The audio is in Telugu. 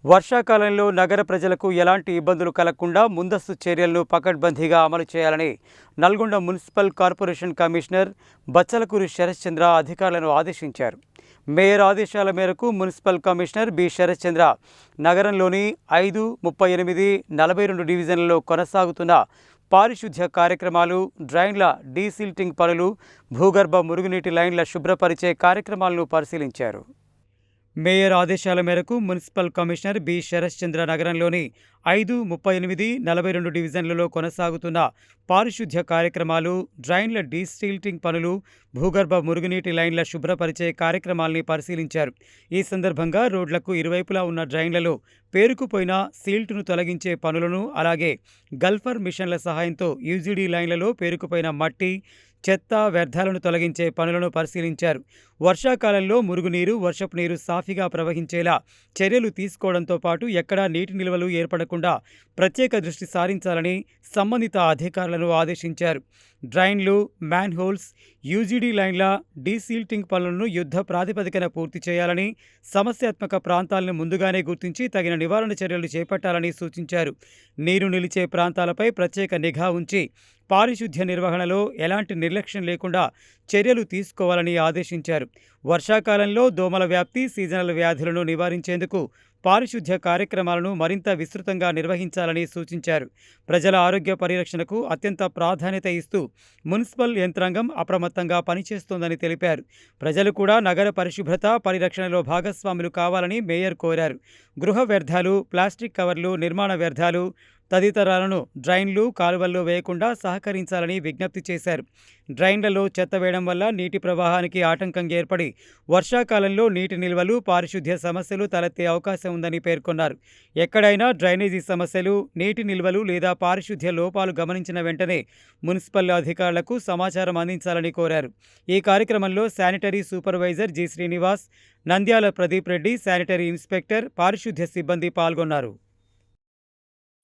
వర్షాకాలంలో నగర ప్రజలకు ఎలాంటి ఇబ్బందులు కలగకుండా ముందస్తు చర్యలను పకడ్బందీగా అమలు చేయాలని Nalgonda municipal corporation commissioner Bachchalakuri Sharatchandra అధికారులను ఆదేశించారు. మేయర్ ఆదేశాల మేరకు మున్సిపల్ కమిషనర్ బి శరశ్చంద్ర నగరంలోని 5, 38, 42 డివిజన్లలో కొనసాగుతున్న పారిశుద్ధ్య కార్యక్రమాలు, డ్రైన్ల డీసిల్టింగ్ పనులు, భూగర్భ మురుగునీటి లైన్ల శుభ్రపరిచే కార్యక్రమాలను పరిశీలించారు. మేయర్ ఆదేశాల మేరకు మున్సిపల్ కమిషనర్ బి శరశ్చంద్ర నగరంలోని 5, 38, 42 డివిజన్లలో కొనసాగుతున్న పారిశుద్ధ్య కార్యక్రమాలు, డ్రైన్ల డీసిల్టింగ్ పనులు, భూగర్భ మురుగునీటి లైన్ల శుభ్రపరిచే కార్యక్రమాల్ని పరిశీలించారు. ఈ సందర్భంగా రోడ్లకు ఇరువైపులా ఉన్న డ్రైన్లలో పేరుకుపోయిన సీల్టును తొలగించే పనులను, అలాగే గల్ఫర్ మిషన్ల సహాయంతో యూజీడీ లైన్లలో పేరుకుపోయిన మట్టి, చెత్త, వ్యర్థాలను తొలగించే పనులను పరిశీలించారు. వర్షాకాలంలో మురుగునీరు, వర్షపు నీరు సాఫీగా ప్రవహించేలా చర్యలు తీసుకోవడంతో పాటు ఎక్కడా నీటి నిల్వలు ఏర్పడకుండా ప్రత్యేక దృష్టి సారించాలని సంబంధిత అధికారులను ఆదేశించారు. డ్రైన్లు, మ్యాన్హోల్స్, యూజీడీ లైన్ల డీసిల్టింగ్ పనులను యుద్ధ ప్రాతిపదికన పూర్తి చేయాలని, సమస్యాత్మక ప్రాంతాలను ముందుగానే గుర్తించి తగిన నివారణ చర్యలు చేపట్టాలని సూచించారు. నీరు నిలిచే ప్రాంతాలపై ప్రత్యేక నిఘా ఉంచి పారిశుద్ధ్య నిర్వహణలో ఎలాంటి నిర్లక్ష్యం లేకుండా చర్యలు తీసుకోవాలని ఆదేశించారు. వర్షాకాలంలో దోమల వ్యాప్తి, సీజనల్ వ్యాధులను నివారించేందుకు పారిశుద్ధ్య కార్యక్రమాలను మరింత విస్తృతంగా నిర్వహించాలని సూచించారు. ప్రజల ఆరోగ్య పరిరక్షణకు అత్యంత ప్రాధాన్యత ఇస్తూ మున్సిపల్ యంత్రాంగం అప్రమత్తంగా పనిచేస్తోందని తెలిపారు. ప్రజలు కూడా నగర పరిశుభ్రత పరిరక్షణలో భాగస్వాములు కావాలని మేయర్ కోరారు. గృహ వ్యర్థాలు, ప్లాస్టిక్ కవర్లు, నిర్మాణ వ్యర్థాలు తదితరాలను డ్రైన్లు, కాలువల్లో వేయకుండా సహకరించాలని విజ్ఞప్తి చేశారు. డ్రైన్లలో చెత్త వేయడం వల్ల నీటి ప్రవాహానికి ఆటంకం ఏర్పడి వర్షాకాలంలో నీటి నిల్వలు, పారిశుద్ధ్య సమస్యలు తలెత్తే అవకాశం ఉందని పేర్కొన్నారు. ఎక్కడైనా డ్రైనేజీ సమస్యలు, నీటి నిల్వలు లేదా పారిశుద్ధ్య లోపాలు గమనించిన వెంటనే మున్సిపల్ అధికారులకు సమాచారం అందించాలని కోరారు. ఈ కార్యక్రమంలో sanitary supervisor G Srinivas, Nandyal Pradeep Reddy, sanitary inspector, పారిశుద్ధ్య సిబ్బంది పాల్గొన్నారు.